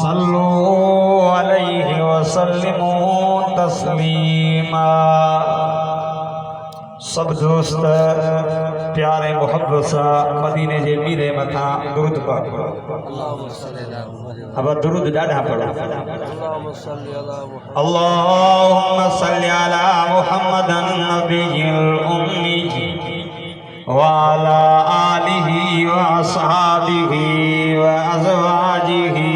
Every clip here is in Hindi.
सल्लू अलैहि वसल्लिमू तस्लीमा। सब दोस्त प्यारे मोहब्बत सा मदीने जे मीरे मथा दुरूद पढ़ो। अब दुरूद ॾाढा पढ़ो। अल्लाहुम्मा सल्लि अला मुहम्मदन नबिय्यिल उम्मी व अला आलिहि व असहाबिहि व अज़वाजिहि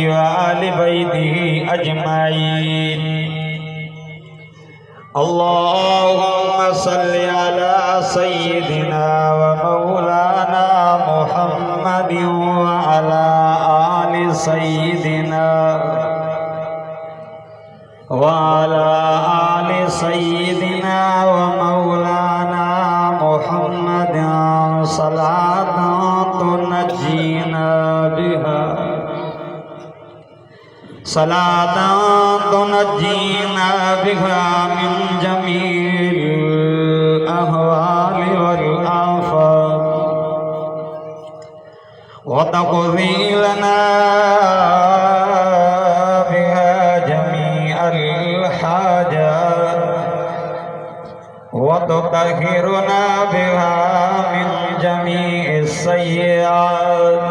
व आलि बैतिहि अजमाइन। अल्लाहुम्मा सल्लि अला सय्यिदिना व मौलाना मुहम्मदिन व अला आलि सय्यिदिना व अला आलि सय्यिदिना व मौलाना मुहम्मदिन सलातन तुनज्जीना बिहा सलातन तुनज्जीना बिहा मिन जमील अहवाल वल आफात व तक़दी लना बिहा जमीअल हाजात व तुतहिरुना बिहा मिन जमीइस सय्यिआत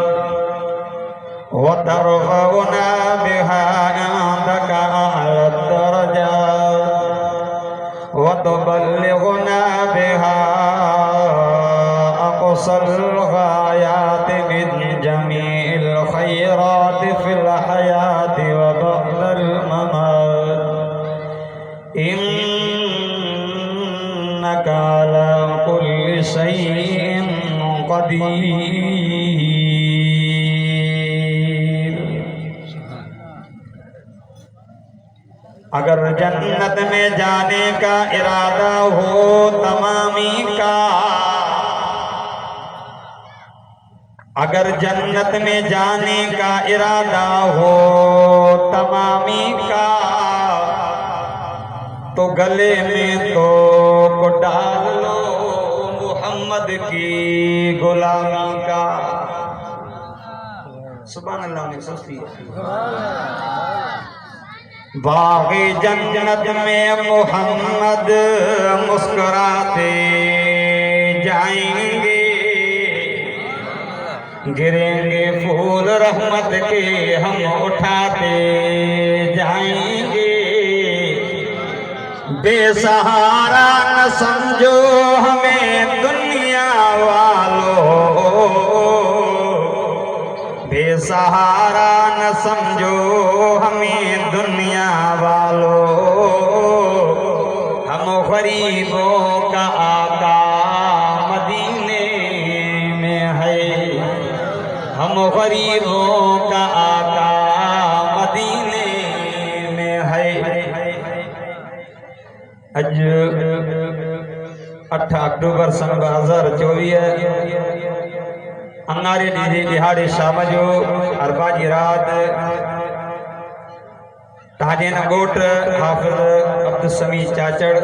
व तरफ़उना बिहा इंदका अअला दरजात व तुबल्लिगुना बिहा अक़सल गायात मिन जमीइल खैरात फिल हयात व बअदल ममात इन्नका अला कुल्लि शैइन क़दीर। अगर जन्नत में जाने का इरादा हो तमामी का, अगर जन्नत में जाने का इरादा हो तमामी का, तो गले में तो डाल लो मोहम्मद की गुलामी का। सुभान अल्लाह ने सस्ती बाग़े जन्नत में मोहम्मद मुस्कुराते जाएंगे, गिरेंगे फूल रहमत के हम उठाते जाएंगे। बेसहारा न समझो हमें दुनिया वालों, बेसहारा न समझो हमें दुनिया वालों, हम गरीबों का आका मदीने में है, हम गरीबों का आका मदीने में है। अज 8 अक्टूबर सन 2024 अंगारे ॾींहुं दिहाड़े शाम जो अरबा जी राति तव्हांजे हिन ॻोठ हाफ़िज़ अब्दुल समी चाचड़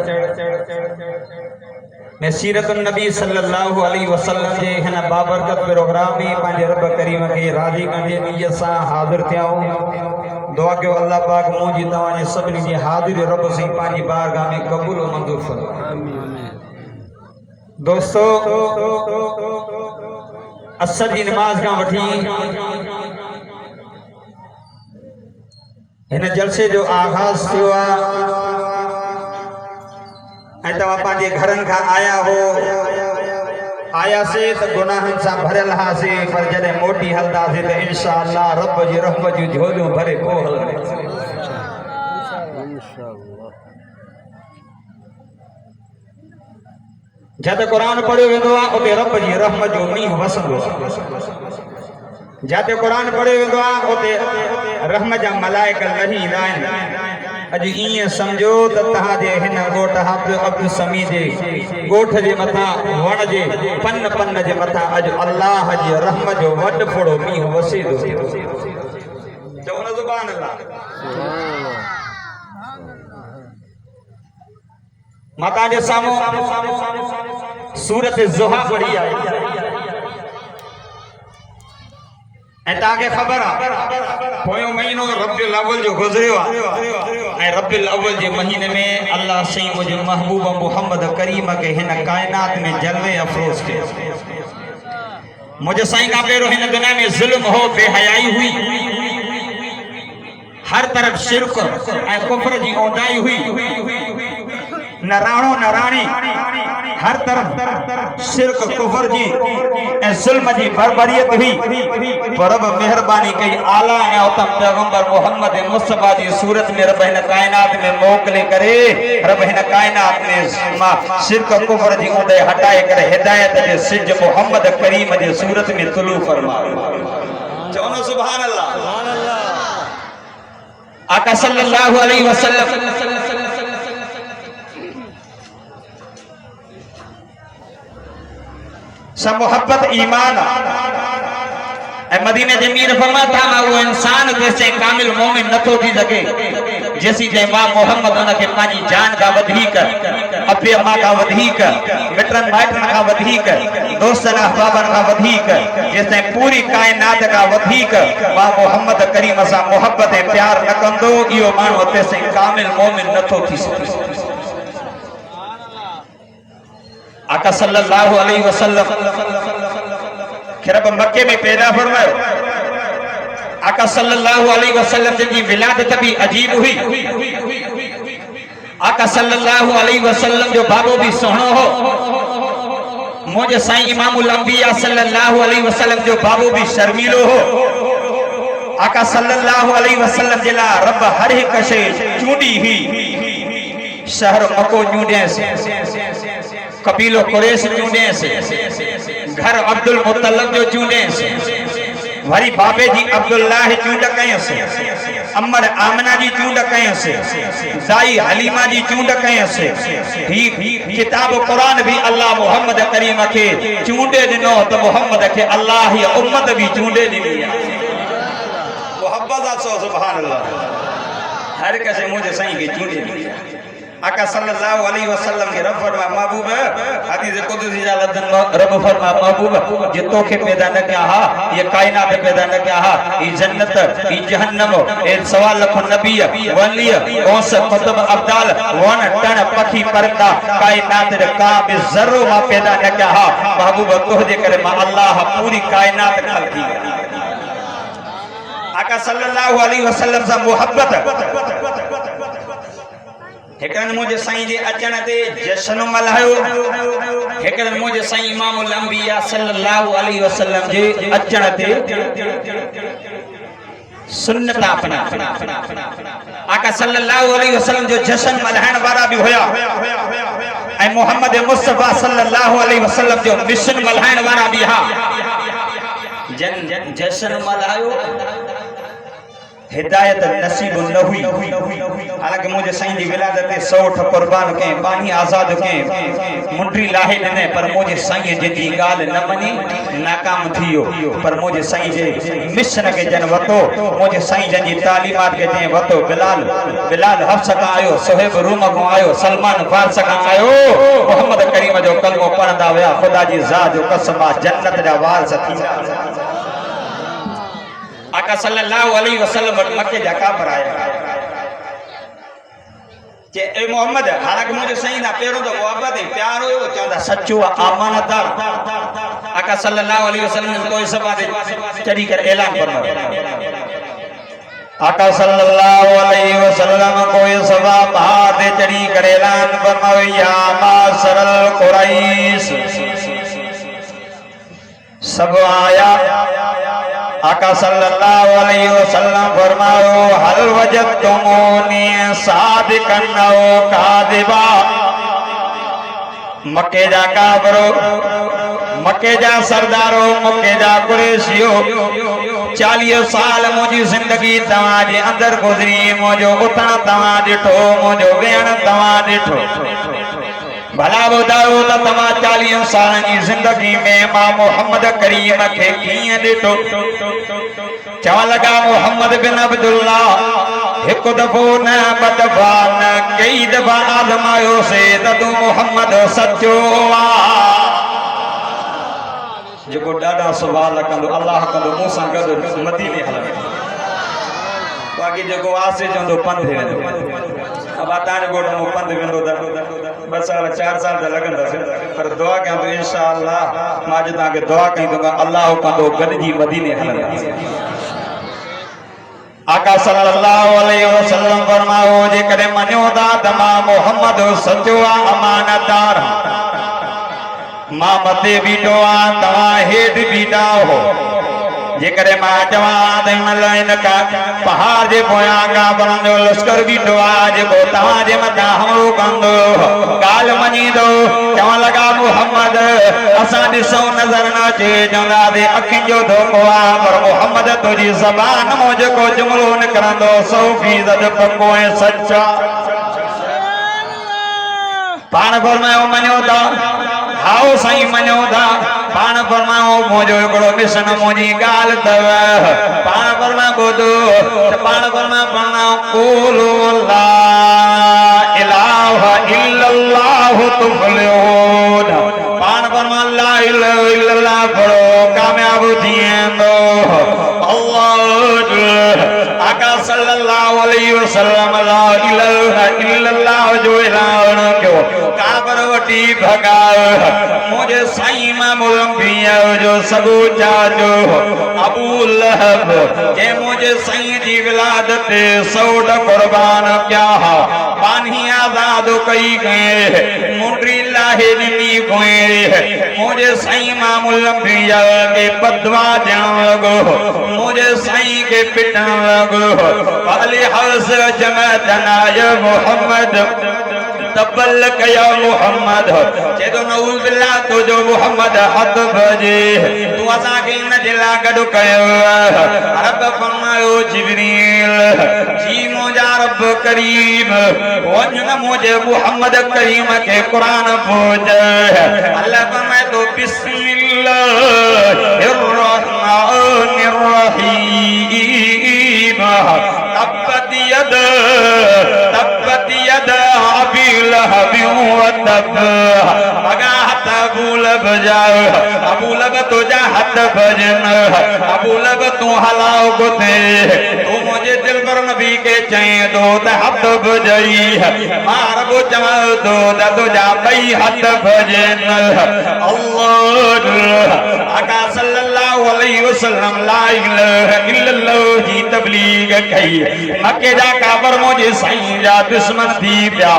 में सीरतुन नबी सल्लल्लाहु अलैहि वसल्लम जे हिन बाबरकत प्रोग्राम में पंहिंजे रब करीम खे राज़ी कंदे नियत सां हाज़िर थिया आहियूं। दुआ कयो अल्लाह पाक मुंहिंजी तव्हांजे सभिनी जी हाज़िरी रब साईं पंहिंजी बारगाह में क़बूल और मंज़ूर फरमाए। दोस्तों, असर जी नमाज का वठी इन जलसे जो आगाज थियो आहे ऐं तव्हां पंहिंजे घरनि खां आया हो, आयासीं त गुनाहनि सां भरियल हासीं, पर जॾहिं मोटी हलंदासीं त इंशाअल्लाह रब जी रहमत जूं झोलियूं भरे पोइ हलंदासीं। जिते क़ुरान पढ़ियो वेंदो आहे उते रब जी रहमत जो मींहुं वसंदो आहे। जिते क़ुरान पढ़ियो वेंदो आहे उते रहमत जा मलाइका लही ईंदा आहिनि। अॼु ईअं सम्झो त तव्हांजे हिन ॻोठ हाफ़िज़ अब्दुल समी जे ॻोठ जे मथां वण जे पन जे मथां अॼु अल्लाह जी रहमत जो वॾो फोड़ो मींहुं वसे थो। चओ न सुभान अल्लाह। माता जे साम्हूं सूरत ज़ुहा पढ़ी आहे। ऐं तव्हांखे ख़बर आहे पोयों महीनो रबियुल अव्वल जो गुज़रियो आहे ऐं रबियुल अव्वल जे महीने में अल्लाह साईं मुंहिंजे महबूब मोहम्मद करीम खे हिन काइनात में जलवे अफ़रोज़ कयो। मुंहिंजे साईं खां पहिरियों हिन दुनिया में ज़ुल्म हो, बेहयाई हुई, हर तरफ शिरक ऐं कुफ्र जी औंधाई हुई, न राणो न राणी, हर तरफ शिरक कुफ्र जी ऐं ज़ुल्म जी बरबरियत हुई। पर रब मेहरबानी कई आला ऐं उतम पैगंबर मोहम्मद मुस्तफा जी सूरत में रब हिन कायनात में मोकिले करे रब हिन कायनात में मां शिरक कुफ्र जी औंधाई हटाए करे हिदायत जे सिज मोहम्मद करीम जे सूरत में तुलू फरमायो। चवनो सुभान अल्लाह, सुभान अल्लाह। आका सल्लल्लाहु अलैहि वसल्लम सब मोहब्बत ईमान ऐं मदीने जे मीर फरमाता मां वो इंसान जैसे कामिल मोमिन नथो थी सके जेसी जे मां मोहम्मद उनखे पंहिंजी जान का वधीक, अबे अम्मा का वधीक, मिटन माइटन का वधीक, दोस्तन अहबाबन का वधीक, जेसे पूरी कायनात का वधीक मां मोहम्मद करीम सां मोहब्बत ऐं प्यार न कंदो इहो माण्हू तेसे कामिल मोमिन नथो थी सके। आका सल्लल्लाहु अलैहि वसल्लम रब मक्के में पैदा फरमायो। आका सल्लल्लाहु अलैहि वसल्लम जी विलादत भी अजीब हुई। आका सल्लल्लाहु अलैहि वसल्लम जो बाबो भी सुहिणो हो। मुझे साईं इमामुल अंबिया सल्लल्लाहु अलैहि वसल्लम जो बाबो भी शर्मीलो हो। आका सल्लल्लाहु अलैहि वसल्लम जे लाइ रब हर हिक शइ चूंडी हुई। शहर मको चूंडियसि, कबीलो कुरैश चूंडियसि, घर अब्दुल मुत्तलिब जो चूंडियसि, वरी बाबे जी अब्दुल्लाह चूंड कयसि, अमर आमना जी चूंड कयसि, दाई हलीमा जी चूंड कयसि। ही किताब कुरान भी अल्लाह मोहम्मद करीम के चूंडे दिनो तो मोहम्मद के अल्लाह ही उम्मत भी चूंडे दिनी। मोहब्बत सो सुभान अल्लाह, हर कैसे मुझे सही के चूंडे दिनी। आका सल्लल्लाहु अलैहि वसल्लम के रब फरमा महबूब हदीस कुदसी जा लदन रब फरमा महबूब जे तोखे पैदा न किया हा, ये कायनात पैदा न किया हा, ई जन्नत ई जहन्नम ए सवा लख नबी वली औस कुतुब अब्दाल वन टन पखी परदा कायनात रे का बि जर्रो मा पैदा न किया हा। महबूब तोहजे करे मा अल्लाह पूरी कायनात खलकी। आका सल्लल्लाहु अलैहि वसल्लम सा मोहब्बत हेकरन मुझे साईं जे अचण ते जश्न मल्हायो। हेकरन मुझे साईं इमामुल अंबिया सल्लल्लाहु अलैहि वसल्लम जे अचण ते सुन्नत अपना। आका सल्लल्लाहु अलैहि वसल्लम जो जश्न मल्हाइण वारा भी होया ऐं मोहम्मद मुस्तफा सल्लल्लाहु अलैहि वसल्लम जो मिशन मल्हाइण वारा भी हा। जन जश्न मल्हायो हिदायत नसीब न हुई। हालांकि मुझे साईं जी विलादत 100 कुर्बान के पानी आजाद के मुंडरी लाहे ने पर मुझे साईं जी गाल न मनी नाकाम थियो। पर मुझे साईं जे मिशन के जन वतो, मुझे साईं जी तालीमात के जे वतो। बिलाल हफ्स का आयो, सुहेब रूम को आयो, सलमान फारस का आयो, मोहम्मद करीम जो कलमो पढ़ंदा वया। खुदा जी ज़ात जो कसम जन्नत जा वारस थी। आका सल्लल्लाहु अलैहि वसल्लम मक्के जा काफर आया जे ए मोहम्मद, हालांकि मुझे सही ना पहिरों तो मोहब्बत है प्यार हो चवंदा सच्चो अमानतदार। आका सल्लल्लाहु अलैहि वसल्लम कोई सभा दे चढ़ी कर ऐलान फरमायो। आका सल्लल्लाहु अलैहि वसल्लम कोई सभा दे चढ़ी कर ऐलान फरमायो या माशरल कुरैश। सब आया। आका सल्लल्लाहु अलैहि वसल्लम फरमायो हल वजदतुमूनी सादिकन औ कादिबा। मक्के जा काफरो, मक्के जा सरदारो, मक्के जा कुरैशियो, 40 साल मुझी जिंदगी तव्हां जे अंदर गुज़री। मुझो उथण तव्हां ॾिठो, मुझो वेहण तव्हां ॾिठो। भला ॿुधायो त तव्हां 40 साल जी जिंदगी में मां मोहम्मद करीम खे कीअं ॾिठो? चवण लॻा मोहम्मद बिन अब्दुल्लाह हिकु दफ़ो न ॿ दफ़ा न कई दफ़ा आज़मायोसीं त तूं मोहम्मद सचो आ। जेको ॾाढा सुवाल कंदो अल्लाह कंदो मूंसां गॾु मदीने हलंदो बाक़ी जेको आसे चवंदो पंध वेंदो अब तव्हांजे ॻोठ मां पंध वेंदो त 2 साल 4 साल त लॻंदसि पर दुआ कयां थो इंशाअल्लाह मां अॼु तव्हांखे दुआ कई थो अल्लाह कंदो गॾिजी मदीने हलंदासीं आका सल्लल्लाहु अलैहि वसल्लम फरमायो जेकॾहिं मञो था त मां मोहम्मद सचो अमानतदार मां मथे बीठो आहियां तव्हां हेठि बीठा हो जेकॾहिं मां चवां त हिन का पहाड़ जे पोयां काफ़रनि जो लश्कर बीठो आहे जेको तव्हांजे मथां हमलो कंदो ॻाल्हि मञींदो चवण लॻा मुहम्मद असां ॾिसूं नज़र न अचे चवंदासीं अखियुनि जो धोखो आहे पर मुहम्मद तुंहिंजी ज़बान मां जेको जुमिलो निकिरंदो 100% पको ऐं सचा पाण फरमायो मञो था हाओ साईं मञो था पाण फरमायो मुंहिंजो हिकिड़ो मिशन मुंहिंजी ॻाल्हि अथव पाण फरमायो ॿुधो त पाण फरमायो क़ुलु ला इलाहा इल्लल्लाहु तुफ़्लिहून पाण फरमायो ला इलाहा इल्लल्लाह पढ़ो कामयाब थी वेंदो अल्लाह आका सल्लल्लाहु अलैहि वसल्लम ला इलाहा इल्लल्लाह जो ऐलान कयो काबर वटी भगायो मुझे साईं मामूल जो सबू चाचो अबू लहब जे मुझे साईं जी विलादत 100 कुर्बान क्या पानी आजाद कई गए मुंडी लाहे नी गए मुझे साईं मामूल के बदवा जान लगो मुझे साईं के पिटन लगो अली हर्ष जमातनाय मोहम्मद तबल कया मोहम्मद चेदो नऊज़ बिल्लाह तो जो मोहम्मद हद भजे तू असा के न दिला गडो कयो रब फरमायो जिब्रील जी मुजा रब करीम वञ न मुझे मोहम्मद करीम के कुरान पहुंच अल्लाह फरमाए तो बिस्मिल्लाहिर रहमानिर रहीम तब्बत यद अबी लहब व तब मगा हथ अबू लब जाओ अबू लब तुझा हथ भजन अबू लब तू हलाओ गुथे तू मुझे दिल पर नबी के चए दो त हथ भजई मार बो चवा दो त तुझा बई हथ भजन अल्लाह आका सल्लल्लाहु अलैहि वसल्लम ला इलाहा इल्लल्लाह जी तबलीग कई मक्के जा काबर मुझे साईं जा दुश्मन थी पिया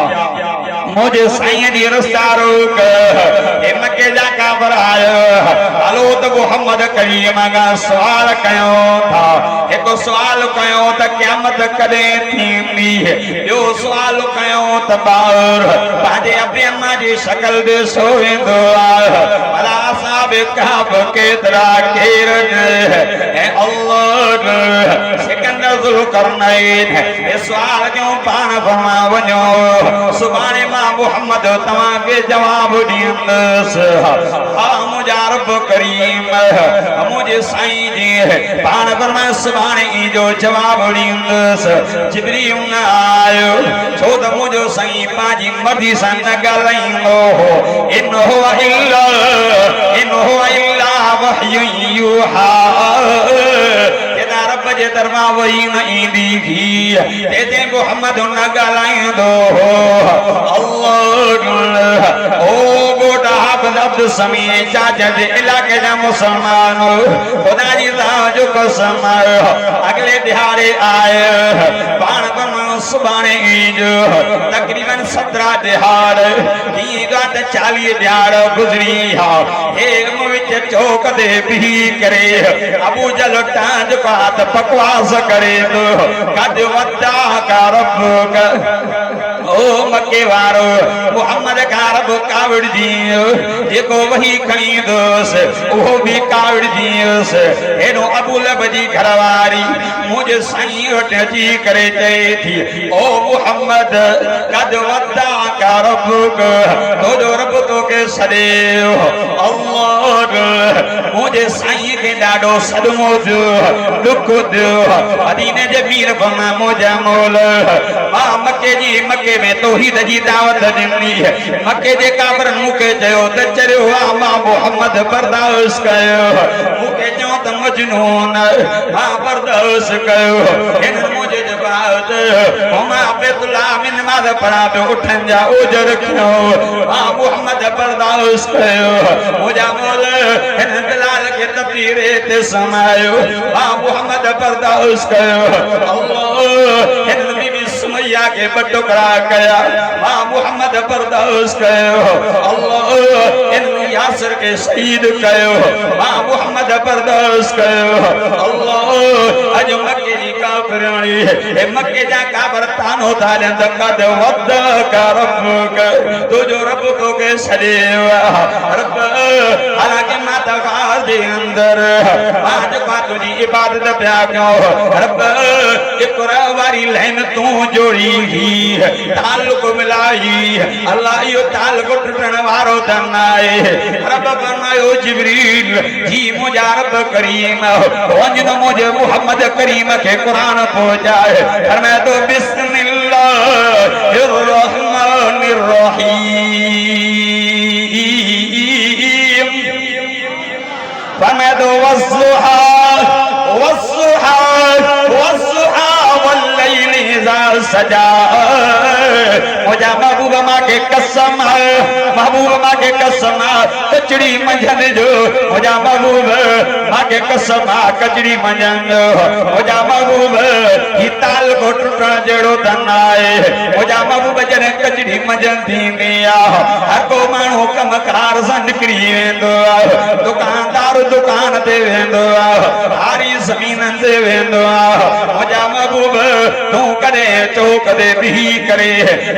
मुझे साईं जी रस्ता रोक ए मक्के जा काबर आयो हलो त मोहम्मद करीम का सवाल कयो था एक सवाल कयो त क़यामत कदे थींदी यो सवाल कयो त बार पाजे अपने अम्मा जी शक्ल दे सोवेंदो भला साहब काब केतरा केर है अल्लाह सिकंदर जुल्करनैन ए सवाल क्यों पाण फरमा वञो सुभाणे मां मोहम्मद तव्हां के जवाब ॾींदस हा मुंहिंजा रब करीम मुंहिंजे साईं जी पाण फरमा सुभाणे ई जो जवाब ॾींदस जिब्रील न आयो छो त मुंहिंजो साईं पंहिंजी मर्ज़ी सां न ॻाल्हाईंदो इन हुआ इल्ला वहयु यूहा रब जे तरफां वही न ईंदी थी ते मोहम्मद न ॻाल्हाईंदो अल्लाह ओ गोटा हाफ़िज़ अब्दुल समी चाचा जे इलाके जा मुसलमान खुदा जी ज़ात जो कसम अगले दिहाड़े आए पाण फरमायो सुभाणे जो तकरीबन 17 दिहाड़ हीअं ॻाल्हि 40 दिहाड़ गुज़री हा हे विच चौक ते बीही करे अबू जल टांज पात बकवास करे तो कद वदा का रब का ओ मक्के वारो मोहम्मद का रब कावड़ जी जेको वही खणी दोस वो भी कावड़ जी एनो अबू लब जी घरवारी मुझे साईं वटि अची करे चए थी ओ मोहम्मद कद वदा का रब का तो जो रब तो के सदे अल्लाह मुझे साईं के ॾाढो सदमो थियो दुख थियो मदीने जे मीर फमा मुझा मोल मां मक्के में तौहीद जी दावत ॾिनी मके जे काफ़रनि मूंखे चयो त चरियो आहे मां मुहम्मद बर्दाश्त कयो मूंखे चयो त मजनून मां बर्दाश्त कयो हिननि मुंहिंजे जवाब चयो मां बैतुल्लाह में नमाज़ पढ़ा पियो उठनि जा ओजर रखियो मां मुहम्मद बर्दाश्त कयो मुंहिंजा मोल हिन बिलाल खे तपीरे ते समायो मां मुहम्मद बर्दाश्त कयो अल्लाह हिन बीबी सुमैया के ॿ टुकड़ा कया मां मुहम्मद बर्दाश्त कयो अल्लाह इन यासिर के शहीद कयो मां मुहम्मद बर्दाश्त कयो अल्लाह अज मके जी काफ़िराणी ए मके जा काफ़िर तानो था ॾियनि त कद वद का रब तुझो रब तोखे छॾियो रब हालांकि मां दरगाह जे अंदर मां जेका तुंहिंजी इबादत पिया कयूं रब इक़रा वारी लाइन तूं जोड़ी ताल्लुक मिलाई अल्लाह इहो ताल्लुक टुटण वारो त न आहे रब फरमायो जिब्रील जी मुंहिंजा रब करीम वञ न मुंहिंजे मुहम्मद करीम खे क़ुरान पहुचाए फरमाए तो बिस्मिल्लाहिर रहमानिर रहीम फरमाए तो वस्सुहा वस्सुहा वस्सुहा वल्लैल इज़ा सजा मुझा महबूब मां के कसम महबूब मां के कसम कचड़ी मंझंद जो मुझा महबूब मां के कसम कचड़ी मंझंद मुझा महबूब ही ताल को टुटण जड़ो त न आहे मुझा महबूब जॾहिं कचड़ी मंझंद थींदी आहे हर को माण्हू कमकार सां निकिरी वेंदो आहे दुकानदार दुकान ते वेंदो आहे हारी ज़मीननि ते वेंदो आहे मुझा महबूब तूं कॾहिं चो कॾहिं बिही करे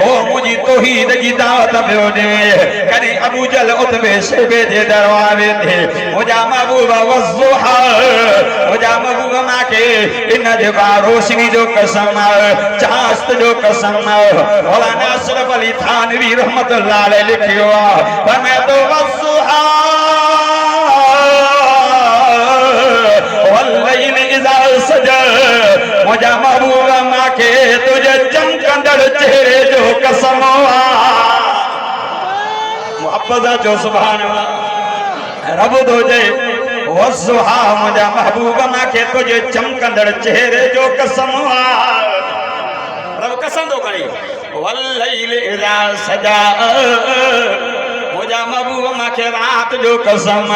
ओ मुझी तौहीद जी दावत पियो ॾे कॾहिं अबू जहल उतबे शेबे जे दरवाज़े ते मुझा महबूब वज़्ज़ुहा मुझा महबूब मांखे इन जे रोशनी जो कसम चास्त जो कसम मौलाना अशरफ अली थानवी रहमतुल्लाह अलैह लिखियो आहे फरमाए तो वज़्ज़ुहा वल्लैल इज़ा सजा मुझा महबूब मांखे तुझे चमकंदड़ चेहरे जो कसम मुहब्बत जो सुभान अल्लाह रब तो जे वज़्ज़ुहा मुझा महबूब मांखे तुझे चमकंदड़ चेहरे जो कसम रब कसम तो करे वल्लैल इज़ा सजा मुझा महबूब मांखे रात जो कसम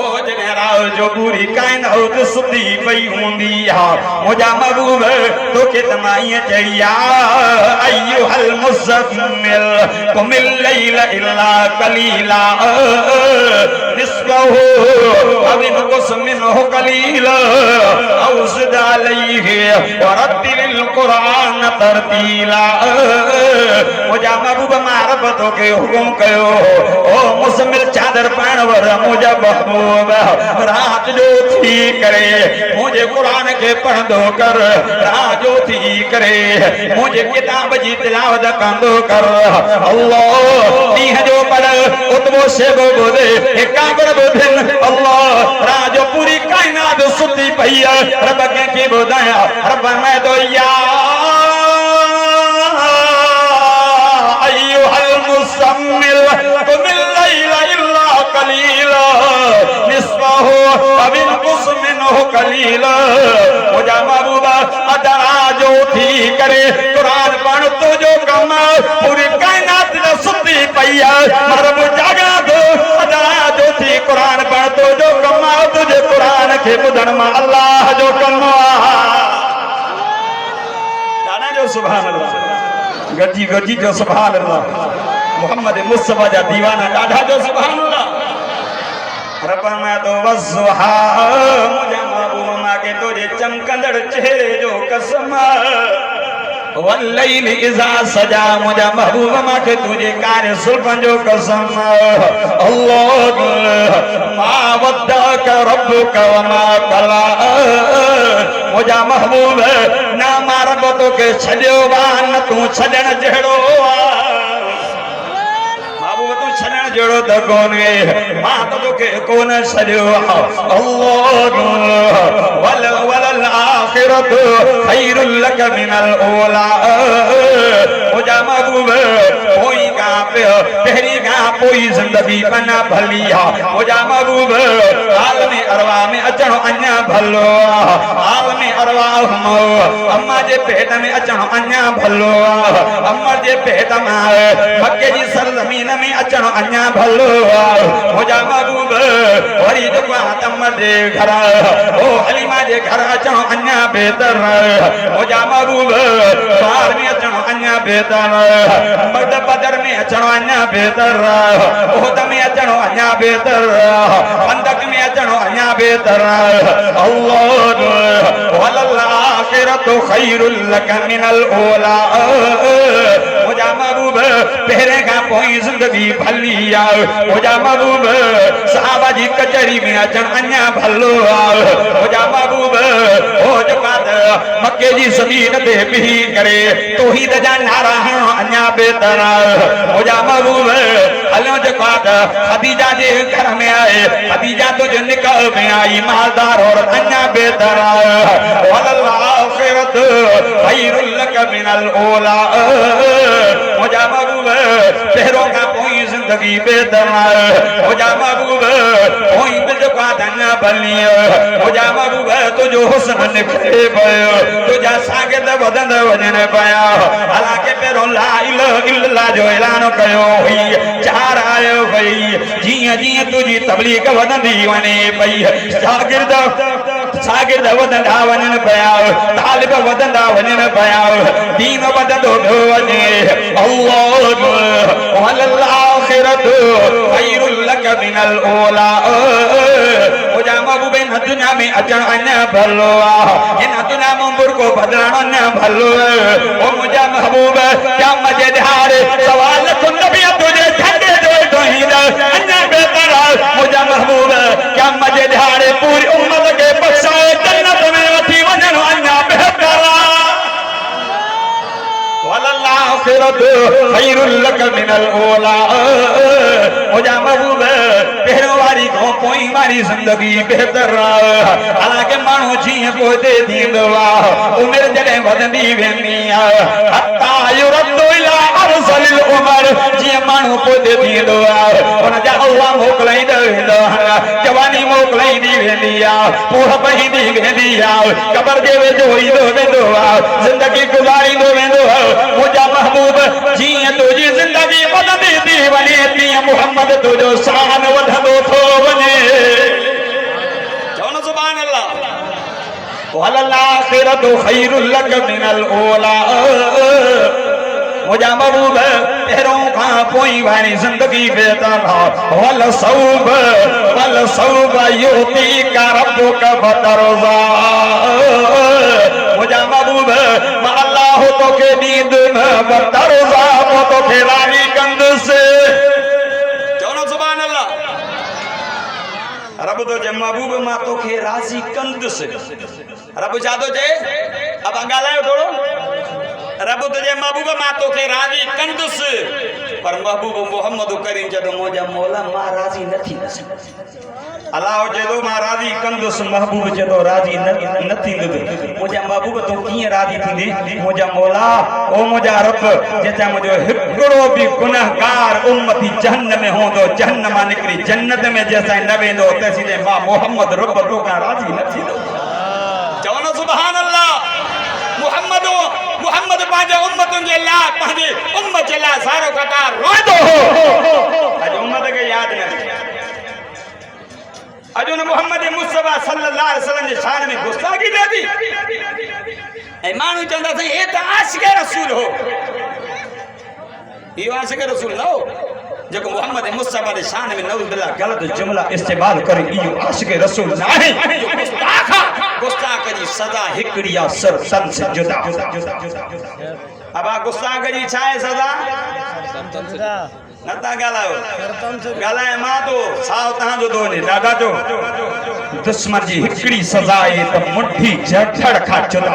ओ जॾहिं रात जो पूरी काइनात सुधी पई हूंदी आहे मुझा महबूब तोखे त मां ईअं चई अय्युहल मुज़म्मिल कुमिल लैल इल्ला कलीला निस्फहु अव इनकुस मिनहु कलीला औ ज़िद अलैहि वरत्तिलिल क़ुरान तरतीला मुझा महबूब मां रब तोखे हुकुम कयो ओ मुज़म्मिल चादर पाइण वारा मुझा महबूब रात जो थी करे मुझे कुरान के पढ़ंदो कर रात जो थी करे मुझे किताब जी तिलावत कंदो कर अल्लाह ॾींहं जो पढ़ उतबो शेबो ॿुधे काबर ॿुधनि अल्लाह रात जो पूरी काइनात सुती पई आहे रब कंहिंखे ॿुधायां रब मैं तो या अय्युहल मुज़म्मिल कुमिल लैल इल्ला कलीला निस्फहु अव इनकुस मिनहु कलीला मुझा महबूब अदरा जो थी करे कुरान पढ़ तो जो कम पूरी काइनात न सुती पई आहे रब जागा दो अदरा जो थी कुरान पढ़ तो जो कम तुझे कुरान के ॿुधण मां अल्लाह जो कम दादा जो सुभान अल्लाह गजी गजी जो सुभान अल्लाह मोहम्मद मुस्तफा जा दीवाना ॾाढा जो सुभान अल्लाह रब मैं तो वज़्ज़ुहा मुझा महबूब मांखे तुझे चमकंदड़ चेहरे जो कसम वल्लैल इज़ा सजा मुझा महबूब मांखे तुझे कार सुल्फ़न जो कसम अल्लाह मा वद्दक रब्बुक व मा कला मुझा महबूब ना मां रब तोखे छॾियो वा न तूं छॾण जहिड़ो छड़न जड़ो तो कोने मां तो के कोन सजो अल्लाह वल वल आखिरत खैरुल लक मिनल ओला ओ जा महबूब कोई का पे तेरी का कोई जिंदगी बना भलिया ओ जा महबूब आलम अरवा में अचणो अन्या भलो आलम अरवा अम्मा जे पेट में अचणो अन्या भलो अम्मा जे पेट में मक्के जी सरजमीन में अचणो अन्या भलो हो जा महबूब वरी जो अम्मा जे घर ओ हलीमा जे घर अचणो अन्या बेहतर हो जा महबूब बाहर में अचणो अन्या बेहतर मर्द बदर में अचणो अन्या बेहतर ओहद में अचणो अन्या बेहतर खंदक में अचणो अन्या बेहतर अल्लाह वल आखिरत खैरुल लक मिनल ओला हो जा महबूब पहरे का कोई जिंदगी भली आ हो जा महबूब सहाबा जी कचहरी में अचण अन्या भलो हो जा महबूब हो जो बात मक्के जी जमीन ते बिही करे तौहीद जा नारा अन्या बेहतर हो जा महबूब हलो जो बात खदीजा जे घर में आए खदीजा तो जो निकाह में आई मालदार और अन्या बेहतर वल आखिरत खैरुल लक मिनल ओला हो जा महबूब पहरों का कोई जिंदगी बेहतर हो जा महबूब कोई बिल का धन्ना बली हो जा महबूब तुझो हुस्न निखरे पयो तुझा सागिर्द वधंद वजन पया हालांकि पहिरों ला इलाहा इल्लल्लाह जो ऐलान कयो हुई चार आयो भई जीअं जीअं तुझी तबलीग वधंदी वने पई शागिर्द वधंदा वञनि पिया तालिब वधंदा वञनि पिया दीन वधंदो पियो वञे अल्लाह वल आखिरत खैरुल लक मिनल ओला ओ जा महबूब इन दुनिया में अचण अन्या भलो इन दुनिया में बुरको बदलण अन्या भलो ओ मुझा महबूब क्या मजे ध्यारे सवाल को नबी तुझे झंडे दे तौहीद अन्या बेहतर मुझा महबूब क्या मजे ध्यारे पूरी उम्मत के बख्शाए जन्नत में वठी वञण अन्या बेहतर वल आखिरत खैरुल लक मिनल ओला हो जा महबूब पहिरों वारी को पोई वारी जिंदगी बेहतर हालांकि माण्हू जीअं पोइते थींदो आहे उमिरि जॾहिं वधंदी वेंदी आहे हत्ता युरद्दु इला अरज़लिल उमर जीअं माण्हू पोइते थींदो आहे हुन जा अल्लाह मोकिलाईंदो वेंदो आहे जवानी मोकिलाईंदी वेंदी आहे पूह पईंदी वेंदी आहे क़बर जे वेझो ईंदो वेंदो आहे ज़िंदगी गुज़ारींदो वेंदो आहे मुंहिंजा महबूब जीअं तुंहिंजी ज़िंदगी वधंदी थी वञे तीअं मुहम्मद तुंहिंजो शान वधंदो थो वञे चओ न सुभान अल्लाह वल आखिरत खैरुल लक मिनल ओला मुझा महबूब पहिरों खां पोई वारी जिंदगी बेहतर वल सौब युती का रब्बुक फतरज़ा मुझा महबूब मां अल्लाह तो के नींद में फतरज़ा तो के रानी कंदसे चओ न सुभान अल्लाह रब तो जे महबूब मां तो के राजी कंदसे रब जादो जे अब गालायो थोड़ो रब तुझे महबूब मां तो के राजी कंदुस पर महबूब मोहम्मद करीम जदो मोजा मौला मां राजी न थी अल्लाह जदो मां राजी कंदुस महबूब जदो राजी न थी मोजा महबूब तो कीअं राजी थींदी मोजा मौला ओ मोजा रब जेता मुजो हिकड़ो भी गुनाहगार उम्मती जहन्नम में होंदो जहन्नम मां निकरी जन्नत में जैसा न वेंदो तसीदे मां मोहम्मद रब तो का राजी न थींदो चओ न सुभान अल्लाह मुहम्मद पांजे उम्मतुन जे ला पांजे उम्मत जे ला सारो कतार रोदो हो अज उम्मत के याद न अजो न मोहम्मद मुस्तफा सल्लल्लाहु अलैहि वसल्लम जे शान में गुस्ताखी दी ए मानू चंदा से ए त आशिक रसूल हो ये आशिक रसूल न हो जो मोहम्मद मुस्तफा के शान में नऊज़ बिल्लाह गलत जुमला इस्तेमाल करे इयो आशिक रसूल नहीं गुस्ताख जी सजा हिकड़िया सर सन से जुदा अब आ गुस्ताख जी छाए सजा नता गालायो गालाए मां तो साव तहां जो दोने दादा जो दुश्मन जी हिकड़ी सजा है तो मुट्ठी झड़झड़ खा जुदा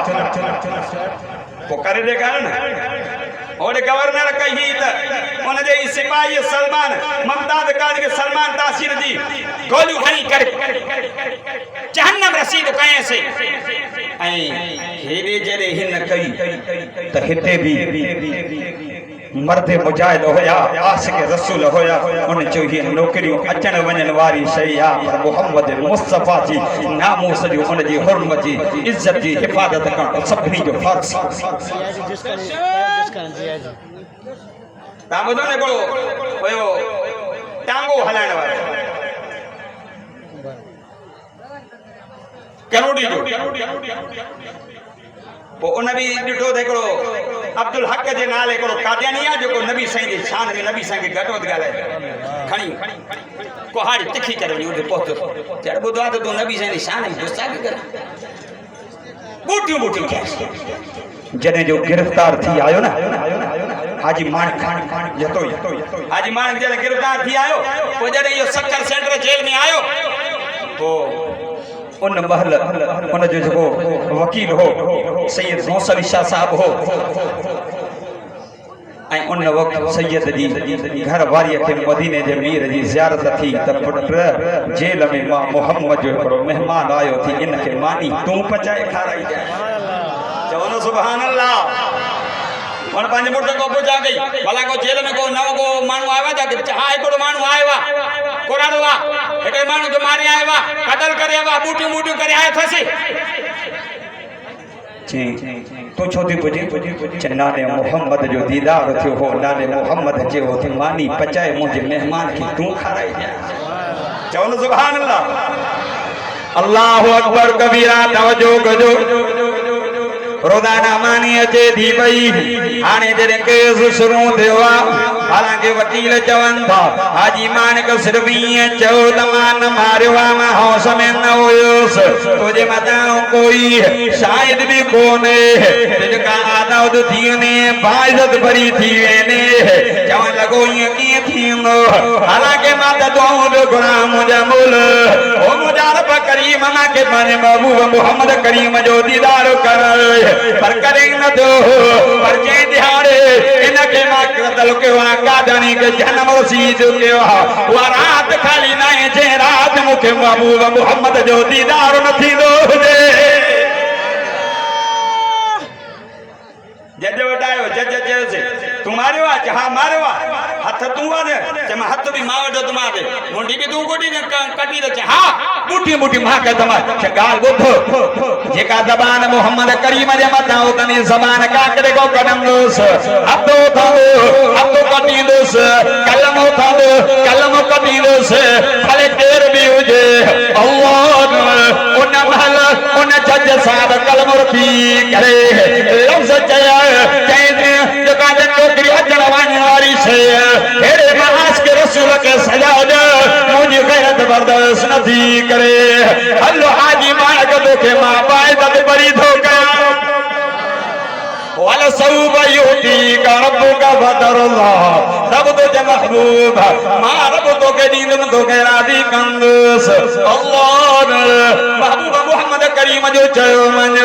वो करे दे कारण और गवर्नर कही त उन जे सिपाही सलमान मुमताज काज के सलमान तासीर जी गोलियूं हणी कर जहन्नम रसीद कये से ऐं हेरे जरे हिन कई त हिते भी मर्द मुजाहिद होया आशिक रसूल होया उन जो ही नौकरियों अचण वञण वारी शइ आ पर मोहम्मद मुस्तफा जी नामूस जो उन जी हुर्मत जी इज्जत जी हिफाज़त करण सभिनी जो फर्ज़ ता ॿुधो न हिकिड़ो हुयो टांगो हलाइण वारो करोड़ी जो पोइ उन बि ॾिठो त हिकिड़ो अब्दुल हक जे नाले हिकिड़ो कादियानी आहे जेको नबी साईं जी शान में नबी साईं खे घटि वधि ॻाल्हाए खणी कुहाड़ी तिखी करे वञी उते पहुतो चढ़ ॿुधो आहे त तूं नबी साईं जी शान में गुस्ताखी करे बूटियूं बूटियूं थियासीं जॾहिं जो गिरफ़्तार थी आयो न हाजी माणिक यतो हाजी माणिक जॾहिं गिरफ़्तार थी आयो पोइ जॾहिं इहो सक्कर सेंटर जेल में आयो पोइ उन महल उन जो जो वकील हो सैयद मौसवी शाह साहब हो ऐं उन वक्त सैयद जी घर वारी के मदीने जे मीर जी ज़ियारत थी त पुट जेल में मां मोहम्मद जो हिकिड़ो मेहमान आयो थी इन के मानी तूं पचाए खाराई चवो न सुभान अल्लाह उन पंहिंजे मुर्द को पुछा गई भला को जेल में को नओं को माण्हू आयो आहे त हा हिकिड़ो माण्हू आयो आहे कोराड़ो आहे हिकिड़े माण्हू खे मारे आयो आहे कतल करे आयो आहे बूटियूं बूटियूं करे आयो अथसि तू छो थी पुछी नाने मोहम्मद जो दीदार थियो हो नाने मोहम्मद जे हो थी मानी पचाए मुंहिंजे मेहमान खे तूं खाराई ॾिया चओ न सुभान अल्लाह अल्लाहु अकबर कबीरा तवजो कजो रोज़ाना मानी अचे थी पई हाणे जॾहिं केस शुरू थियो आहे हालांकि वकील चवनि था हाजी मानिक सिर्फ़ ईअं चयो त मां न मारियो आहे मां होश में न हुयुसि तुंहिंजे मथां कोई शायदि बि कोन्हे जेका आज़ाद थी वञे बाइज़त भरी थी वञे चवणु लॻो ईअं कीअं थींदो हालांकि मां त दुआऊं जो गुलाम मुंहिंजा मुल ओ मुंहिंजा रब करीम मूंखे पंहिंजे महबूब मुहम्मद करीम जो दीदार कर पर करे न थो पर जंहिं दिहाड़े इनखे मां क़तल कयो आहे कादणी के जन्म रसीद कयो आहे उहा राति खाली न आहे जंहिं राति मूंखे महबूब मुहम्मद जो दीदार न थींदो हुजे जज वटायो जज चयोसि तूं मारियो आहे हा मारियो आहे हथ तूं आहे न चयो मां हथ बि मां वठो त मां मुंडी बि तूं कोटी कटी त हा बूटी बूटी मां कयो त मां ॻाल्हि ॿुधो जेका ज़बान मोहम्मद करीम जे मथां उतनी ज़बान काकरे को कढंदुसि हथो हथो कटींदुसि कलम कटींदुसि भले केर बि हुजे अल्लाह उन महल उन जज साहब कलम रखी करे लफ़्ज़ चया जेका नौकरी अचण वञण वारी शइ हेड़े महास के रसूल के सजा ॾे मुंहिंजी गैरत बर्दाश्त न थी करे हलो हाजी माणक तोखे मां बाइज़त भरी थो कयां वाला सऊब यूती का रब्बु का फतरल्ला रब तो जे महबूब मां रब तो के दीन तो के राजी कंदुस अल्लाह महबूब मोहम्मद करीम जो चयो मन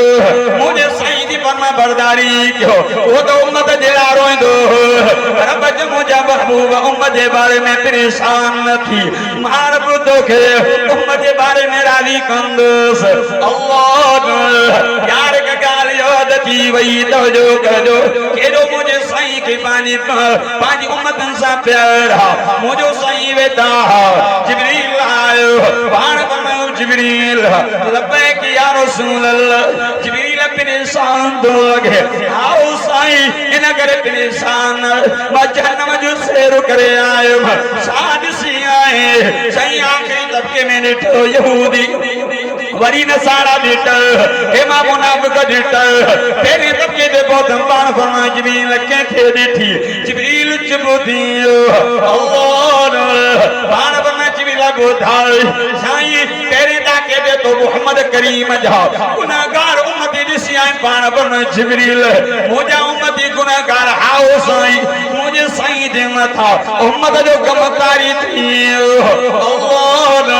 मुझे सही दी फरमा बरदारी क्यों वो तो उम्मत जे रोइंदो रब जे मुझे महबूब उम्मत जे बारे में परेशान न थी मां रब तो के उम्मत जे बारे में राजी कंदुस अल्लाह यार का गाल याद थी वई तो कजो केड़ो मुझे साईं के पानी उम्मतन सा प्यारा मुझो साईं वेता जिब्रील आयो पाण फरमायो जिब्रील लबैक या रसूल अल्लाह जिब्रील परेशान तो लगे आओ साईं इन करे परेशान मां जहन्नम जो सैर करे आयो साध सी आए साईं आखिरी तबके में ॾिठो यहूदी वरी नसारा ॾिठ हेमा मुनाफ़िक़ ॾिठ पहिरीं तबके ते पहुतम पाण फरमायो जिब्रील कंहिंखे ॾिठी जिब्रील चुप थी वियो अल्लाह पाण फरमायो जिब्रील ॿुधाए साईं पहिरीं तबके ते तो मोहम्मद करीम जा गुनाहगार उम्मती ॾिसी आहिनि पाण फरमायो जिब्रील मुंहिंजा उम्मती गुनाहगार आओ साईं मुंहिंजे साईं जे मथां उम्मत जो कमु कारी थी वियो अल्लाह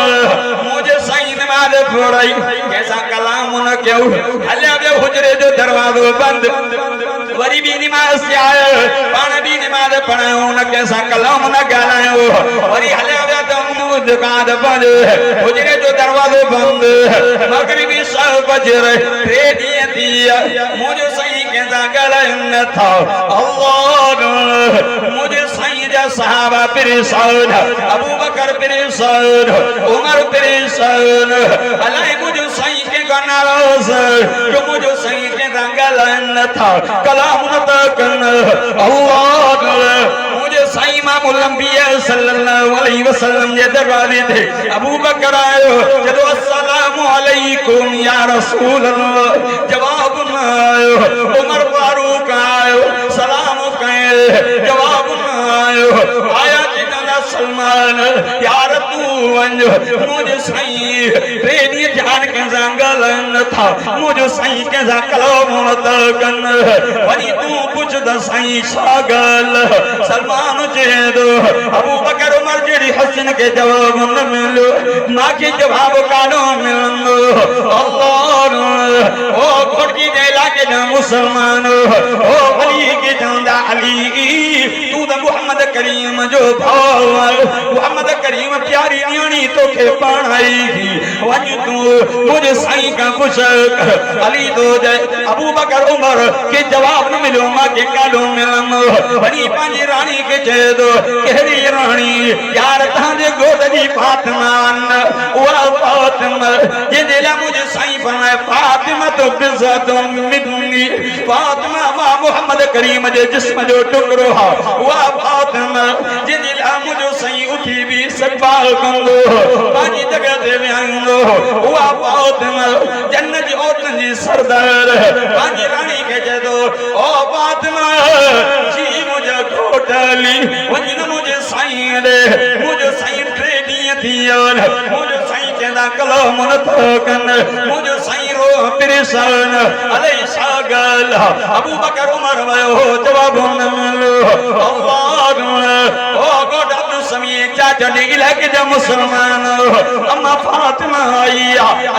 मुंहिंजे साईं नमाज़ पढ़ाई कैसा कलाम न क्यों हलिया बे हुजरे जो दरवाजो बंद वरी भी नमाज से आयो पाण भी नमाज पढ़ायो न कैसा कलाम न गालायो वरी हले विया त दुकान बंद हुजरे जो दरवाजो बंद मगरिबी 6 बजे टे ॾींहं थी मुंहिंजो साईं कंहिंसा ॻाल्हायो न था अल्लाह मुंहिंजे साईं जा सहाबा परेशान अबू बकर परेशान उमर परेशान अलाए मुंहिंजो साईं कंहिंखां नाराज़ जो मुंहिंजो साईं कंहिंसां ॻाल्हाइनि नथा कलाम नथा कनि अल्लाह मुंहिंजे साईं इमामुल अंबिया सल्लल्लाहु अलैहि वसल्लम जे दरबारे ते अबू बकर आयो जॾहिं अस्सलामु अलैकुम या रसूल अल्लाह जवाब न आयो उमर फारूक आयो सलाम कयो जवाब न आयो आया जितना सलमान यार तू वञ मुंहिंजो साईं टे ॾींहं ध्यान कंहिंसां ॻाल्हाइनि नथा मुंहिंजो साईं कंहिंसां कलाम नथा कनि वरी तूं पुछ त साईं छा ॻाल्हि सलमान चए थो अबू बकर उमर जहिड़ी हसन खे जवाब न मिलियो मूंखे जवाब काॾो मिलंदो अल्लाह ओ खोटी जे इलाइक़े जा मुसलमान ओ अली खे चवंदा अली तूं त मुहम्मद करीम जो भाउ मुहम्मद करीम प्यारी न्याणी तोखे पढ़ाई वञ तूं मुंहिंजे साईं खां पुछ अली तो चए अबू बकर उमर खे जवाब न मिलियो मूंखे काॾो मिलंदो वरी पंहिंजी राणी खे चए थो कहिड़ी राणी यार तव्हांजे घोट जी फातिमा उहा फातिमा जंहिंजे लाइ मुंहिंजे साईं फरमाए फातिमा तो बिज़तु मिन्नी फातिमा मां मुहम्मद करीम जे जिस्म जो टुकड़ो हा उहा फातिमा जंहिंजे लाइ मुंहिंजो साईं उथी बि सतबाल कंदो पंहिंजी जॻह ते विहाईंदो उहा फातिमा जन्नत जी औरतुनि जी सरदार पंहिंजी राणी खे चए थो ओ फातिमा जी मुंहिंजा घोट अली वञ न मुंहिंजे साईं ॾे मुंहिंजो साईं टे ॾींहं थी विया मुंहिंजो साईं चवंदा कलाम नथा कनि मुंहिंजो साईं रो परेशान अलाए छा ॻाल्हि अबू बकर उमर वियो जवाब न मिलियो अल्लाह ओ घोट अब्दुल समीअ चाचा ॾे इलाइक़े जा मुसलमान अम्मा फातिमा आई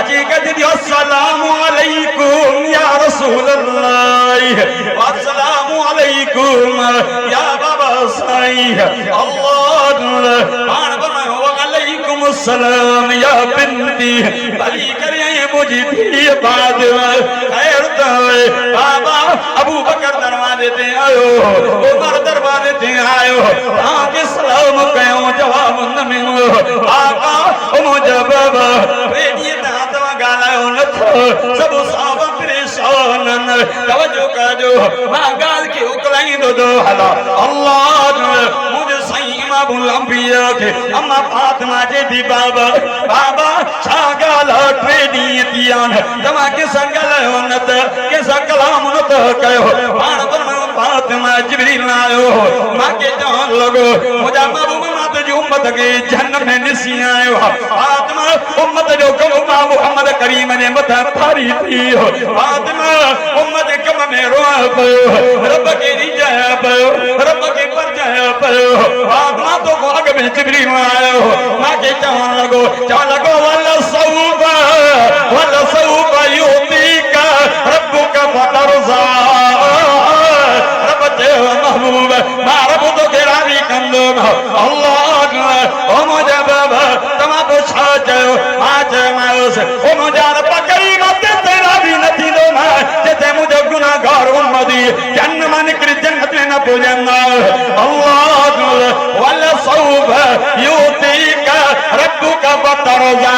अची करे चयो अस्सलामु अलैकुम या रसूल अल्लाह अस्सलामु अलैकुम या बाबा साईं अल्लाह पाण फरमायो अलैकुम अस्सलाम या बिनती भली करे मुझी थी बाद खैर तो बाबा अबू बकर दरवाजे ते आयो उमर दरवाजे ते आयो आके सलाम कयो जवाब न मिलो आका मुझे बाबा रेडी तात गालायो न थो सब साहब परेशान तवज्जो कजो मां गाल के उकलाई दो हला अल्लाह मुझे साईं इमामुल अंबिया के अम्मा फातिमा जे दी बाबा बाबा छा गाल टे ॾींहं थी आहिनि तव्हां कंहिंसां ॻाल्हायो न त कंहिंसां कलाम न त कयो पाण फरमायो फातिमा जिब्रील आयो मूंखे चवण लॻो मुंहिंजा महबूब मां तुंहिंजी उम्मत खे जन में ॾिसी आयो फातिमा उम्मत जो कमु मां मुहम्मद करीम जे मथां थारी थी फातिमा उम्मत जे कम में रोआ पियो रब खे रिझाया पियो रब खे परचाया पियो फातिमा तो को अॻ में जिब्रील आयो मूंखे चवण लॻो वल सऊब युतीका रब्बुका फतरज़ा रब चयो महबूब मां रब तोखे राज़ी कंदो अल्लाह ओ मुंहिंजा बाबा तव्हां पोइ छा चयो मां चयोमांसि ओ मुंहिंजा रब करीम ते राज़ी न थींदो जिते मुंहिंजो गुनाहगार उम्मती जन्न मां निकिरी जन्नत में न पुॼंदा अल्लाह वल सऊब युतीका रब्बुका फतरज़ा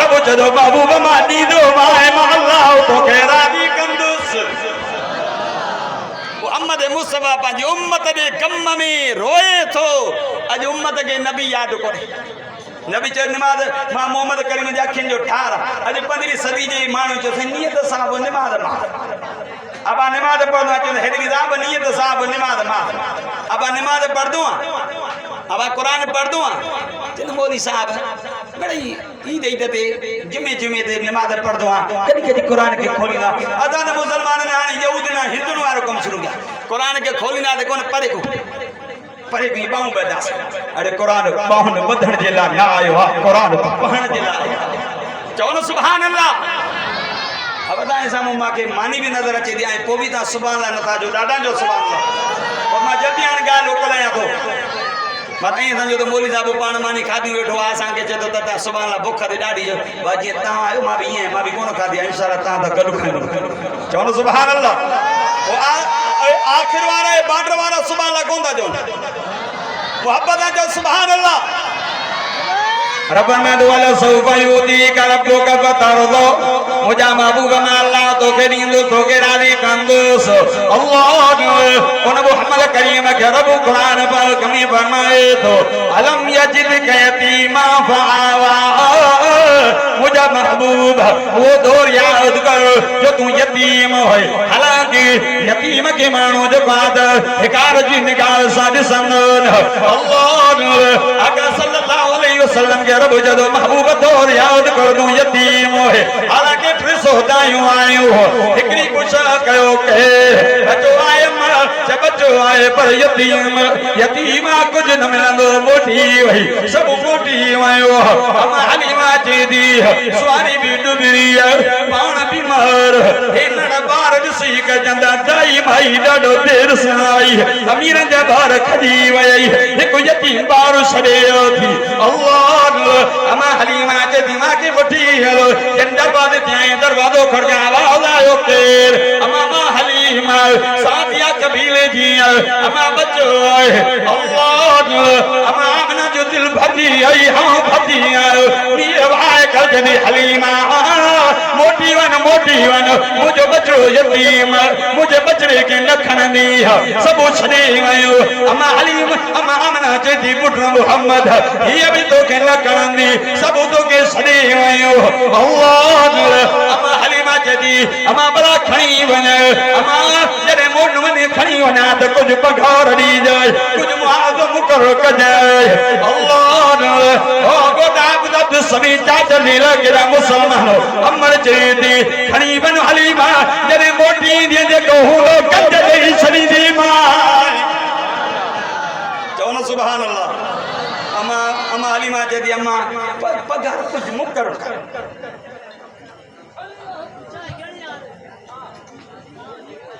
रब चयो महबूब मां ॾींदो मां अल्लाह तोखे राज़ी कंदुसि मुहम्मद मुस्तफा पंहिंजी उम्मत जे कम में रोए थो अॼु उम्मत खे नबी यादि कोन्हे नबी चयो निमाज़ मां मोहम्मद करीम जे अखियुनि जो ठार अॼु 15वीं सदी जे माण्हू चयो नियत साहब निमाज़ मां अबा निमाज़ पढ़ंदो आहे चवंदा हेॾी साहब नियत साहब निमाज़ मां अबा निमाज़ पढ़ंदो आहे अबा क़ुरान पढ़ंदो आहे चवंदो मौलवी साहब मिड़ई ईद ईद ते जुमे जुमे ते निमाज़ पढ़ंदो आहे कॾहिं कॾहिं क़ुरान खे खोलींदो आहे असां त मुसलमाननि हाणे यहूद न हिंदुनि वारो कमु शुरू कया क़ुरान खे खोलींदा त कोन परे को परे भी बाहूं बदास अरे कुरान बाहूं बधण जे लाइ न आयो आहे कुरान पढ़ण जे लाइ चवो न सुभान अल्लाह अब ऐसा मां के मानी भी नजर अचे थी ऐं पोइ बि तव्हां सुभाणे अल्लाह नथा जो ॾाढा जो सुभाणे अल्लाह और मां जल्दी हाणे ॻाल्हि मोकिलियां थो मां ईअं सम्झो त मौली साहिब पाण मानी खाधी वेठो आहे असांखे चए थो त तव्हां सुभाणे लाइ बुख ते ॾाढी जो भाई जीअं तव्हां आहियो मां बि ईअं मां बि कोन खाधी आहे इंशाअल्लाह तव्हां त गॾु खाईंदो चवंदो सुभाणे अल्लाह आख़िर वारा बॉर्डर वारा सुभाणे लाइ कोन था चवनि मोहब्बत जो सुभाणे अल्लाह रब्बना दुआला सौफा यूती का रब्बो का फतरदो मुझा महबूब में अल्लाह तो के नींदो तो के राजी कंदोस अल्लाह उन मोहम्मद करीम के रब कुरान पर कमी फरमाए तो अलम यजिद के यतीमा फआवा मुझा महबूब वो दौर याद कर जो तू यतीम होए हालांकि यतीम के मानो जो बात हिकार जी निकाल साद संगन अल्लाह आका सल्लल्लाहु अलैहि वसल्लम के रब जदो महबूब दौर याद कर दूं यतीम है हालांकि फिर सोदायूं आयो हो एकरी पुछा कयो के बचो आए जब बचो आए पर यतीम कुछ न मिलंदो मोटी वही सब मोटी आयो हम हलीमा जी दी स्वारी भी डुबरी पाण बीमार हे नड़ बार सी के जंदा दाई भाई डाडो देर सुनाई अमीर जे बार खदी वई एक यतीम बार छड़े थी अल्लाह अमा हलीमा के दिमाग की वठी हलो दरवाजे त्याए दरवाजो खड़का आवाज आयो केर अमा हलीमा साथिया कबीले जी अमा बचो है अल्लाह अमा आमना जो दिल भरी आई हां भरी ये वाए कर जनी हलीमा मोटी वन मुझे बचो यतीम मुझे बचड़े के लखन दी सब छड़े आयो अमा हलीमा अमा आमना जे दी पुत्र मोहम्मद ये भी तो के लखन दी सब तो के छड़े आयो अल्लाह अमा हलीमा जे दी अमा बड़ा खणी वन अमा जरे मोन वने खणी वना तो कुछ पगार दी जाए कुछ मुआवजा मुकर्रर कर जाए अल्लाह ओ गोदा गुद सभी चाचली लगे मुसलमान अमर जेदी खणी वन हलीमा जरे मोटी दे जे कहूं गंज दे छड़ी दी मां चवनो सुभान अल्लाह अमा हलीमा जेदी अम्मा पगार कुछ मुकर्रर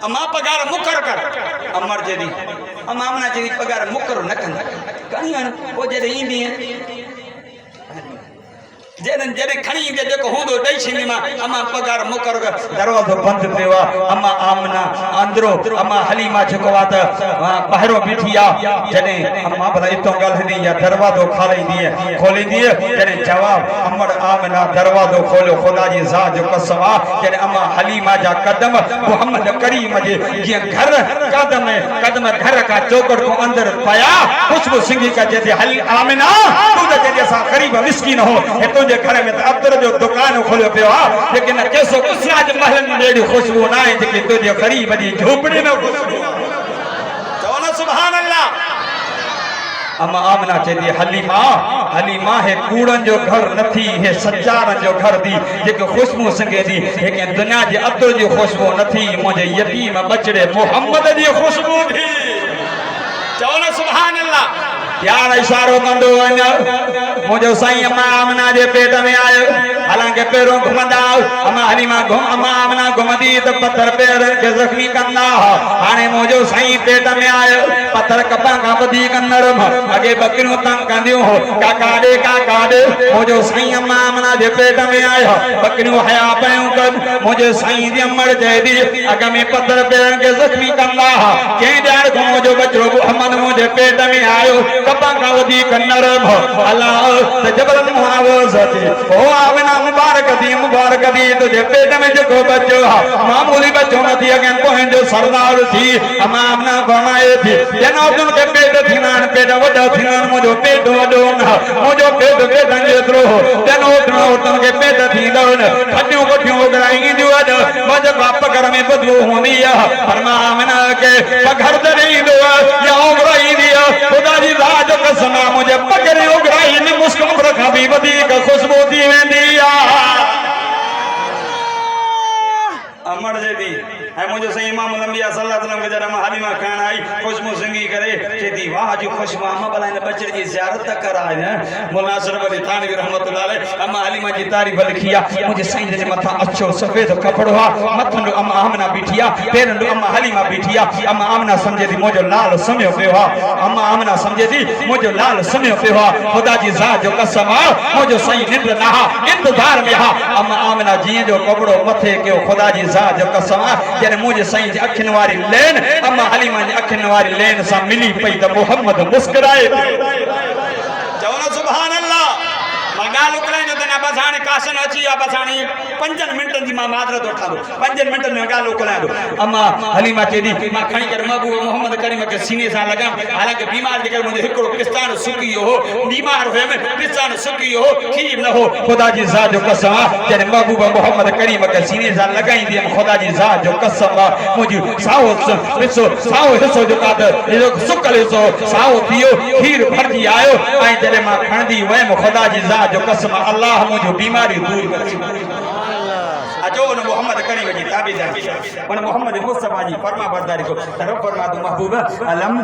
अम्मा पगार मुकर कर अमर जेदी अम्मा आमना जेदी पगार मुकर न कंदा कहीं वो जेदी ईंदी जेन जेने खणी दे जेको होंदो दई छिनी मां अम्मा पगार मुकर कर दरवाजो बंद पियो अम्मा आमना अंदरो अम्मा हलीमा जेको वा त बाहरो बीठी आ जने अम्मा भला इतो गल दी या दरवाजो खोली दी जने जवाब अमर आमना दरवाजो खोलो खुदा जी जात जो कसम जने अम्मा हलीमा जा कदम मोहम्मद करीम जे जे घर कदम घर का चौकट को अंदर पाया खुशबू सिंगी का जे हली आमना तू जे सा गरीब मिस्किन हो तो जे घर में अब्दुल जो दुकान खोलियो पियो लेकिन कैसो उसराज महल में एडी खुशबू ना है जे तुझे गरीब जी झोपड़ी में खुशबू चवना सुभान अल्लाह अम्मा आमना चेदी हलीमा है कूड़न जो घर नथी है सच्चारन जो घर दी जेको खुशबू संगे दी लेकिन दुनिया जे अब्दुल जी खुशबू नथी मुझे यतीम बचड़े मोहम्मद जी खुशबू थी चवना सुभान अल्लाह यार इशारो कंदो वञ मुझो साईं अम्मा आमना जे पेट में आयो हालांकि पेरों घुमंदा अम्मा हलीमा अम्मा आमना घुमंदी तो पत्थर पैर के जख्मी कंदा हाणे मुझो साईं पेट में आयो पत्थर कपा का बदी नरम अगे बकरियों तंग कंदियूं काका दे मुझो साईं अम्मा आमना जे पेट में आयो बकरियों हया पयूं कर मुझे साईं जी अमर जयदी अग में पत्थर पैर के जख्मी कंदा के ॾाड़ को मुझो बचड़ो मोहम्मद मुझे पेट में आयो कपा का वदी नरम अल्लाह ते जबल मुआवज़ती ओ आमना मुबारक दी तुझे पेट में जो बच्चो मामूली बच्चो नथी अगन कोहन जो सरदार थी अम्मा आमना फरमाए थी जनो तुम के पेट थीनान पेट वडो थीनान मुझो पेट वडो मुझो पेट पेटन जेतरो जनो तुम के पेट थींदो खटियो कोठियो उगराई दियो मज बाप घर में बदबू होंदी फरमा आमना के पघर दरीदो या उगराई दियो खुदा जी राज कसम मुझे पकड़े उगराई ने मुस्कुन रखा भी वधी का खुशबू थी वेंदी अमर जे दी ऐं मुंहिंजो साईं इमाम अल-अंबिया सल्लल्लाहु अलैहि वसल्लम खे जॾहिं मां हलीमा खाइण आई ख़ुशबू सिंगी करे चए थी वाह जो ख़ुशबू अम्मा भला हिन बचड़े जी ज़ियारत कराए न मौलाना अशरफ अली थानवी रहमतुल्लाह अलैह अम्मा हलीमा जी तारीफ़ लिखी आहे मुंहिंजे साईं जे मथां अछो सफ़ेद कपिड़ो आहे मथां अम्मा आमना बीठी आहे पेरनि अम्मा हलीमा बीठी आहे अम्मा आमना सम्झे थी मुंहिंजो लाल सुम्हियो पियो आहे अम्मा आमना सम्झे थी मुंहिंजो लाल सुम्हियो पियो आहे ख़ुदा जी ज़ात जो कसम आहे मुंहिंजो साईं निंड न आहे इंतज़ार में आहे अम्मा आमना जीअं जो कपिड़ो मथे कयो ख़ुदा जी ज़ात जो कसम आहे जॾहिं मुंहिंजे साईं जी अखियुनि वारी लेन अम्मा हलीमा जी अखियुनि वारी लेन सां मिली पई त मोहम्मद मुस्कुराए चओ न सुभान अल्लाह मां ॻाल्हि उकलाईंदो त न बसि हाणे काशन अची वियो आहे बसि हाणे 5 मिंटनि जी मां मादरत वठां थो 5 मिंटनि में ॻाल्हि उकलाईंदो अम्मा हलीमा चए थी मां खणी करे महबूब मोहम्मद करीम खे सीने सां लॻां हालांकि बीमार जे करे मुंहिंजो हिकिड़ो पिस्तान सुकी वियो हो बीमार हुयमि पिस्तान सुकी वियो हो खीर न हो ख़ुदा जी ज़ात जो कसम आहे जॾहिं महबूब मोहम्मद करीम खे सीने सां लॻाईंदी हुयमि ख़ुदा जी ज़ात जो कसम आहे मुंहिंजी साओ हिसो जेका त सुकल हिसो साओ थी वियो खीर भरिजी आयो ऐं जॾहिं मां खणंदी हुयमि ख़ुदा जी ज़ात जो कसम अल्लाह मुझे बीमारी दूर करे अचो न मोहम्मद करीम जी ताबीदारी उन मोहम्मद मुस्तफा जी फरमा बरदारी को तरफ फरमा दो महबूब अलम